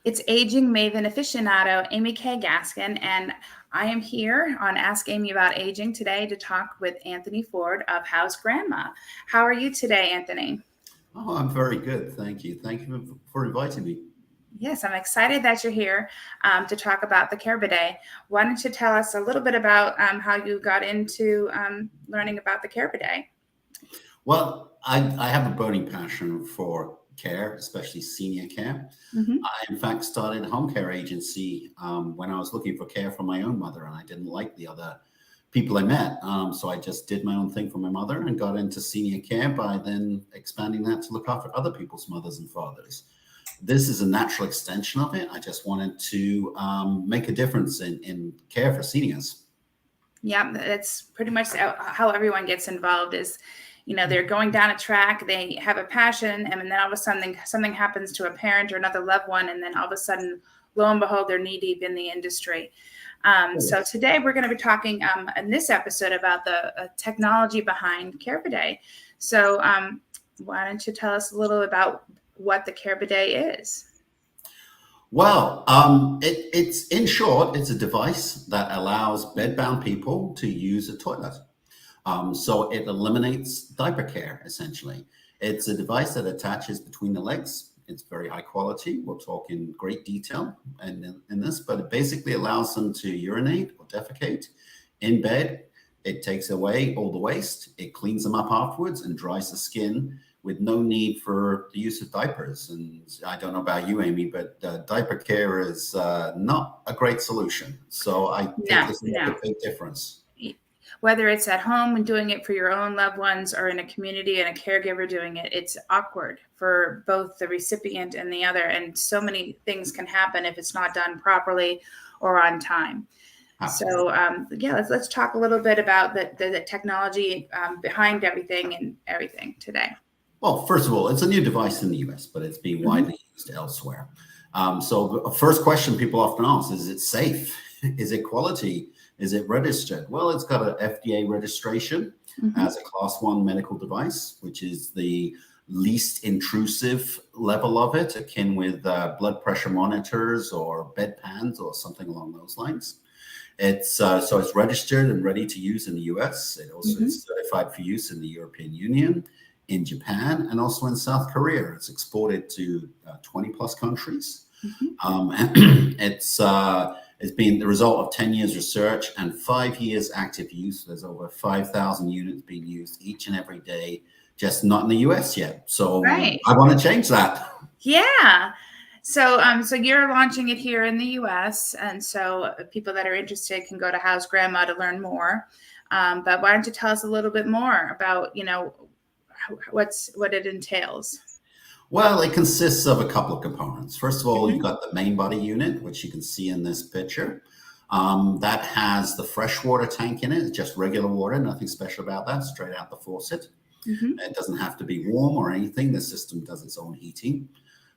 It's aging Maven aficionado Amy K. Gaskin, and I am here on Ask Amy About Aging today to talk with Anthony Ford of How's Grandma. How are you today, Anthony? Oh, I'm very good. Thank you. Thank you for inviting me. Yes, I'm excited that you're here to talk about the Care Bidet. Why don't you tell us a little bit about how you got into learning about the Care Bidet? Well, I have a burning passion for care, especially senior care. Mm-hmm. I, in fact, started a home care agency when I was looking for care for my own mother, and I didn't like the other people I met. So I just did my own thing for my mother and got into senior care by then expanding that to look after other people's mothers and fathers. This is a natural extension of it. I just wanted to make a difference in care for seniors. Yeah, that's pretty much how everyone gets involved is, they're going down a track, they have a passion, and then all of a sudden something happens to a parent or another loved one, and then all of a sudden, lo and behold, they're knee deep in the industry. So today we're going to be talking in this episode about the technology behind Care Bidet. So why don't you tell us a little about what the Care Bidet is? Well, it's in short, it's a device that allows bedbound people to use a toilet. So it eliminates diaper care, essentially. It's a device that attaches between the legs. It's very high quality. We'll talk in great detail in this, but it basically allows them to urinate or defecate in bed. It takes away all the waste. It cleans them up afterwards and dries the skin with no need for the use of diapers. And I don't know about you, Amy, but diaper care is not a great solution. So I think No, this will make no. a big difference. Whether it's at home and doing it for your own loved ones or in a community and a caregiver doing it, it's awkward for both the recipient and the other. And so many things can happen if it's not done properly or on time. Absolutely. So let's talk a little bit about the technology behind everything today. Well, first of all, it's a new device in the US, but it's being Mm-hmm. widely used elsewhere. So the first question people often ask is it safe? Is it quality? Is it registered? Well, it's got an FDA registration Mm-hmm. as a class 1 medical device, which is the least intrusive level of it, akin with blood pressure monitors or bedpans or something along those lines. It's so it's registered and ready to use in the US. It also Mm-hmm. is certified for use in the European Union, in Japan, and also in South Korea. It's exported to 20 plus countries. Mm-hmm. And it's been the result of 10 years research and 5 years active use. There's over 5,000 units being used each and every day, just not in the US yet. So Right. I want to change that. Yeah. So you're launching it here in the U.S., and so people that are interested can go to How's Grandma to learn more. But why don't you tell us a little bit more about what it entails? Well, it consists of a couple of components. First of all, Mm-hmm. you've got the main body unit, which you can see in this picture. That has the freshwater tank in it. It's just regular water, nothing special about that, straight out the faucet. Mm-hmm. It doesn't have to be warm or anything. The system does its own heating.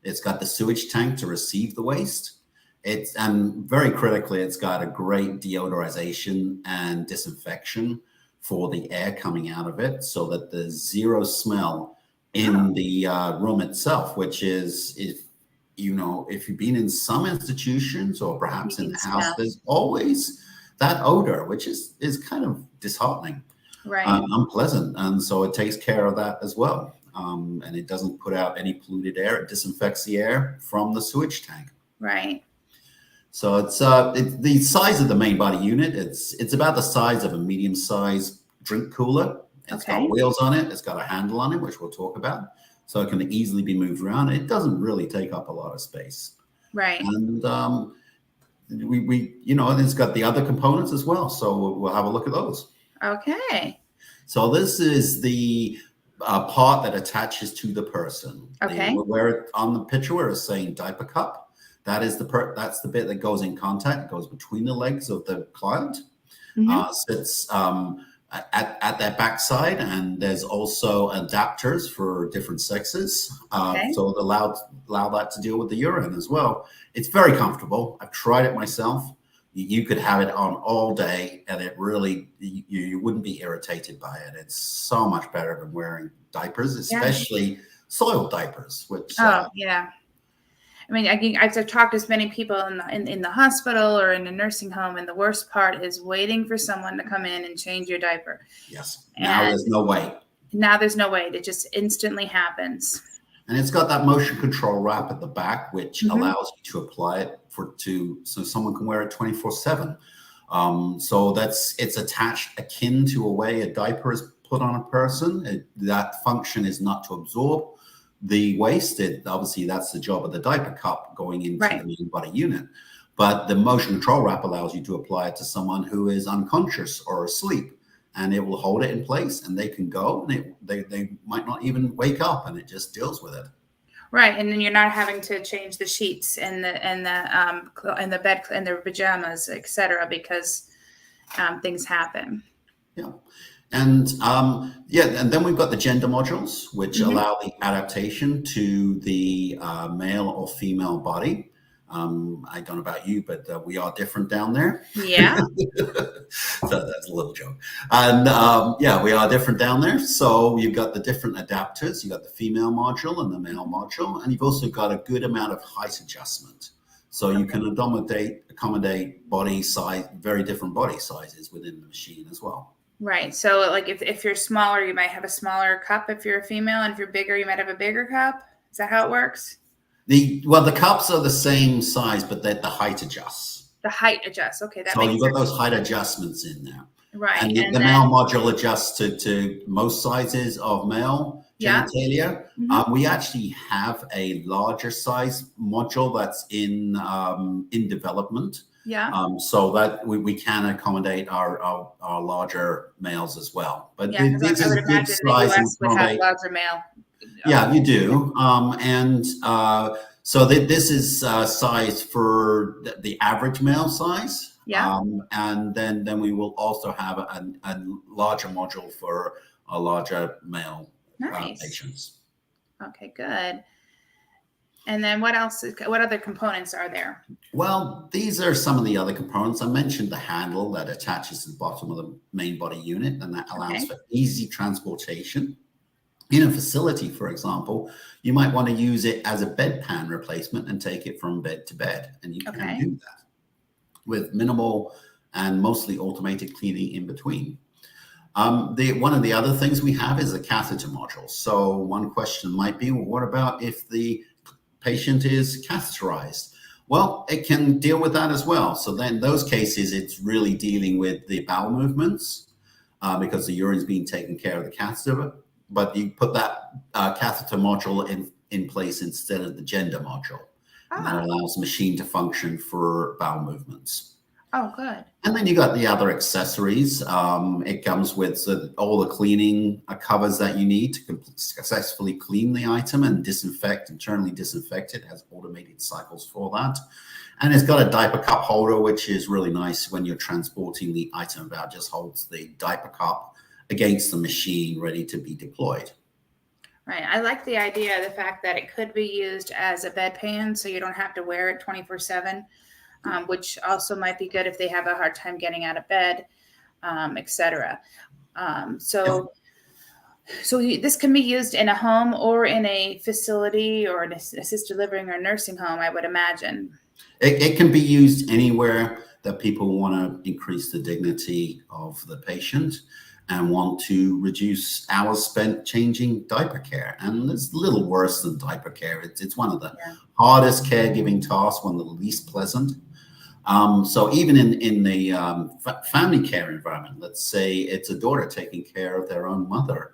It's got the sewage tank to receive the waste. And very critically, it's got a great deodorization and disinfection for the air coming out of it so that there's zero smell in the room itself, which is, if you've been in some institutions or perhaps You in can the house, smell. there's always that odor, which is kind of disheartening, Right. unpleasant. And so it takes care of that as well. And it doesn't put out any polluted air. It disinfects the air from the sewage tank. Right. So it's the size of the main body unit. It's about the size of a medium-sized drink cooler. It's got Okay. wheels on it. It's got a handle on it, which we'll talk about. So it can easily be moved around. It doesn't really take up a lot of space. Right. And it's got the other components as well. So we'll have a look at those. Okay. So this is the part that attaches to the person. Okay. Where on the picture where it's saying diaper cup, that's the bit that goes in contact. It goes between the legs of the client. Mm-hmm. Sits at their backside, and there's also adapters for different sexes. Okay. So it allow that to deal with the urine as well. It's very comfortable. I've tried it myself. You could have it on all day, and it really you wouldn't be irritated by it. It's so much better than wearing diapers, Yeah. especially soiled diapers, which Oh, yeah. I mean, I've talked to as many people in the hospital or in a nursing home, and the worst part is waiting for someone to come in and change your diaper. Yes. Now And there's no wait. now there's no wait. It just instantly happens. And it's got that motion control wrap at the back, which allows you to apply it so someone can wear it 24/7. So it's attached akin to a way a diaper is put on a person. That function is not to absorb the waste. Obviously, that's the job of the diaper cup going into the main body unit. But the motion control wrap allows you to apply it to someone who is unconscious or asleep, and it will hold it in place, and they can go, and they might not even wake up, and it just deals with it. Right, and then you're not having to change the sheets and the bed and the pajamas, etc., because things happen. Yeah. And and then we've got the gender modules, which allow the adaptation to the male or female body. I don't know about you, but we are different down there. Yeah. So that's a little joke. And we are different down there. So you've got the different adapters. You've got the female module and the male module, and you've also got a good amount of height adjustment. So you can accommodate body size, very different body sizes within the machine as well. Right. So like if you're smaller, you might have a smaller cup if you're a female, and if you're bigger, you might have a bigger cup. Is that how it works? The cups are the same size, but the height adjusts. The height adjusts. Okay, that so makes you've sense. got those height adjustments in there. Right. And the male module adjusts to most sizes of male genitalia. We actually have a larger size module that's in development. Yeah. So that we can accommodate our larger males as well. But I would imagine the US would have larger male. Yeah, you do. So this is size for the average male size. Yeah. And then we will also have a larger module for a larger male patients. Okay, good. And then what else? What other components are there? Well, these are some of the other components. I mentioned the handle that attaches to the bottom of the main body unit, and that allows for easy transportation. In a facility, for example, you might want to use it as a bedpan replacement and take it from bed to bed. And you can do that with minimal and mostly automated cleaning in between. One of the other things we have is a catheter module. So one question might be, well, what about if the patient is catheterized? Well, it can deal with that as well. So then in those cases, it's really dealing with the bowel movements because the urine is being taken care of the catheter. But you put that catheter module in place instead of the gender module. And that allows the machine to function for bowel movements. Oh, good. And then you got the other accessories. It comes with all the cleaning covers that you need to successfully clean the item and internally disinfect it. It has automated cycles for that. And it's got a diaper cup holder, which is really nice when you're transporting the item about. Just holds the diaper cup against the machine ready to be deployed. Right. I like the idea, the fact that it could be used as a bedpan, so you don't have to wear it 24/7, which also might be good if they have a hard time getting out of bed, etc. So this can be used in a home or in a facility or an assisted living or nursing home, I would imagine. It can be used anywhere that people want to increase the dignity of the patient and want to reduce hours spent changing diaper care. And it's a little worse than diaper care. It's one of the hardest caregiving tasks, one of the least pleasant. So even in the family care environment, let's say it's a daughter taking care of their own mother,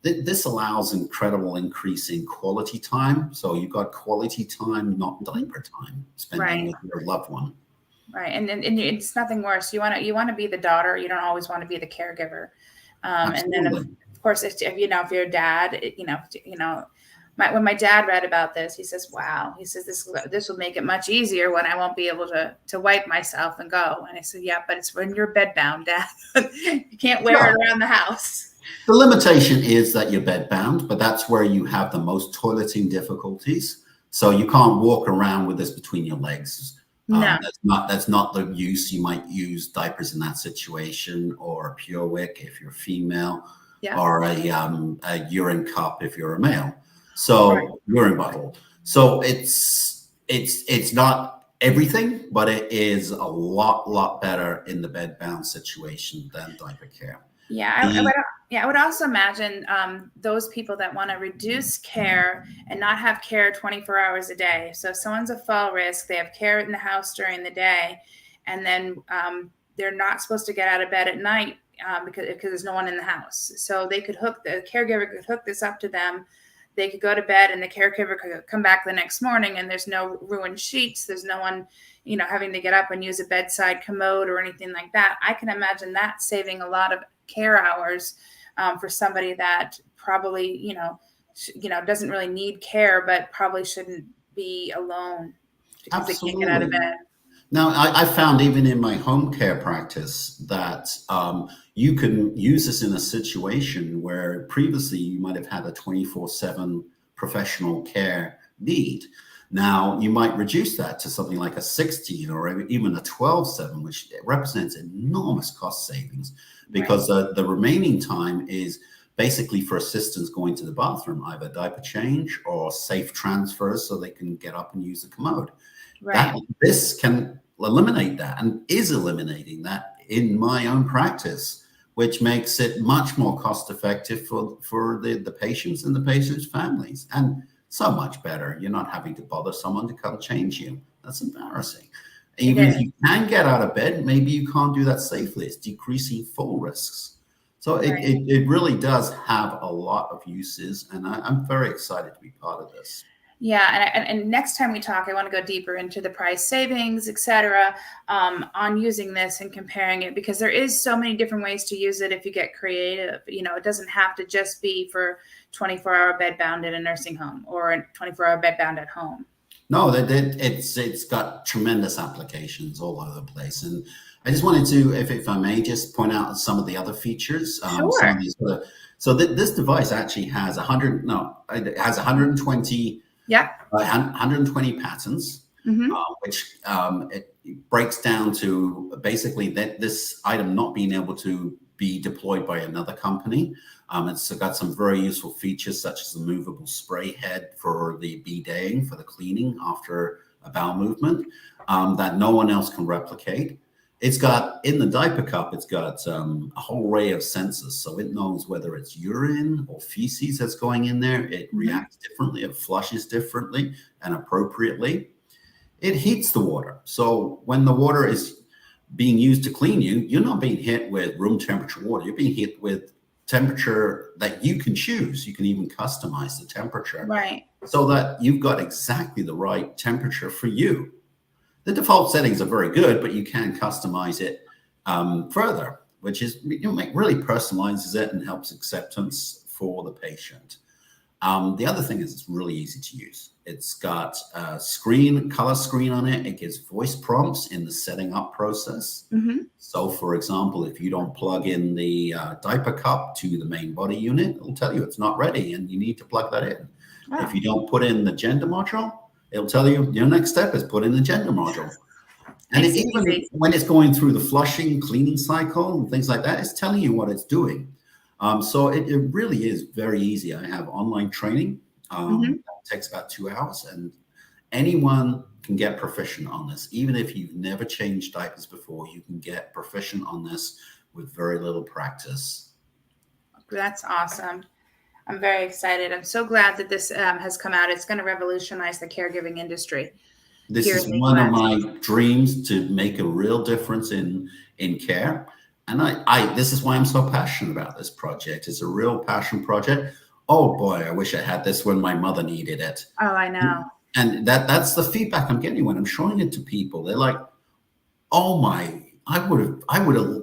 this allows incredible increase in quality time. So you've got quality time, not diaper time, spending with your loved one. Right, and it's nothing worse. You want to be the daughter. You don't always want to be the caregiver. And then of course, if you're a dad, when my dad read about this, he says, "Wow," he says, "This will make it much easier when I won't be able to wipe myself and go." And I said, "Yeah, but it's when you're bedbound, Dad. You can't wear it around the house." The limitation is that you're bedbound, but that's where you have the most toileting difficulties. So you can't walk around with this between your legs. No. That's not the use. You might use diapers in that situation, or a Pure Wick if you're female, or a urine cup if you're a male. So urine bottle. So it's not everything, but it is a lot better in the bed bound situation than diaper care. Yeah, The I would also imagine those people that want to reduce care and not have care 24 hours a day. So if someone's a fall risk, they have care in the house during the day, and then they're not supposed to get out of bed at night because there's no one in the house. So the caregiver could hook this up to them. They could go to bed, and the caregiver could come back the next morning, and there's no ruined sheets. There's no one, having to get up and use a bedside commode or anything like that. I can imagine that saving a lot of care hours for somebody that probably, doesn't really need care, but probably shouldn't be alone because they can't get out of Absolutely. bed. Now, I found even in my home care practice that you can use this in a situation where previously you might have had a 24/7 professional care need. Now, you might reduce that to something like a 16 or even a 12/7, which represents enormous cost savings because the remaining time is basically for assistants going to the bathroom, either diaper change or safe transfers so they can get up and use the commode. Right. This can eliminate that and is eliminating that in my own practice, which makes it much more cost effective for the patients and the patients' families, and so much better. You're not having to bother someone to come change you. That's embarrassing. Even if you can get out of bed, maybe you can't do that safely. It's decreasing fall risks. So it really does have a lot of uses, and I'm very excited to be part of this. Yeah, and next time we talk, I want to go deeper into the price savings, et cetera, on using this and comparing it, because there is so many different ways to use it if you get creative. It doesn't have to just be for 24-hour bed bound in a nursing home or a 24-hour bed bound at home. No, it's got tremendous applications all over the place, and I just wanted to, if I may, just point out some of the other features. Some Sure. of these. So this device actually has it has 120. Yeah. 120 patents, Mm-hmm. which it breaks down to basically that this item not being able to be deployed by another company. It's got some very useful features such as the movable spray head for the bideting, for the cleaning after a bowel movement, that no one else can replicate. It's got, in the diaper cup, it's got a whole array of sensors. So it knows whether it's urine or feces that's going in there. It reacts differently. It flushes differently and appropriately. It heats the water. So when the water is being used to clean you, you're not being hit with room temperature water. You're being hit with temperature that you can choose. You can even customize the temperature. Right. So that you've got exactly the right temperature for you. The default settings are very good, but you can customize it further, which is really personalizes it and helps acceptance for the patient. The other thing is it's really easy to use. It's got a color screen on it. It gives voice prompts in the setting up process. Mm-hmm. So, for example, if you don't plug in the diaper cup to the main body unit, it'll tell you it's not ready and you need to plug that in. Oh. If you don't put in the gender module, it'll tell you your next step is put in the gender module. And even when it's going through the flushing, cleaning cycle and things like that, it's telling you what it's doing. So it really is very easy. I have online training. That takes about 2 hours, and anyone can get proficient on this. Even if you've never changed diapers before, you can get proficient on this with very little practice. That's awesome. I'm very excited. I'm so glad that this has come out. It's going to revolutionize the caregiving industry. This is one of my dreams, to make a real difference in care. And this is why I'm so passionate about this project. It's a real passion project. Oh boy, I wish I had this when my mother needed it. Oh, I know. And that's the feedback I'm getting when I'm showing it to people. They're like, oh my, I would have,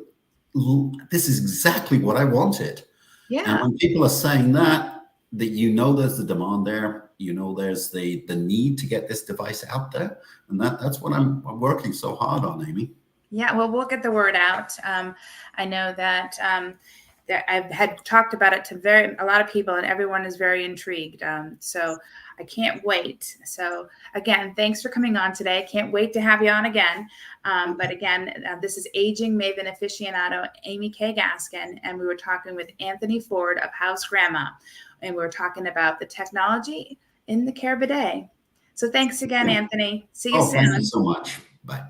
this is exactly what I wanted. Yeah. And when people are saying that there's the demand there, there's the need to get this device out there. And that's what I'm working so hard on, Amy. Yeah, well, we'll get the word out. I know that I've had talked about it to a lot of people, and everyone is very intrigued. So I can't wait. So again, thanks for coming on today. Can't wait to have you on again. But again, this is Aging Maven Aficionado, Amy K. Gaskin, and we were talking with Anthony Ford of House Grandma, and we were talking about the technology in the Care Bidet. So thanks again, Anthony. See you Oh, thank you soon. so much. Bye.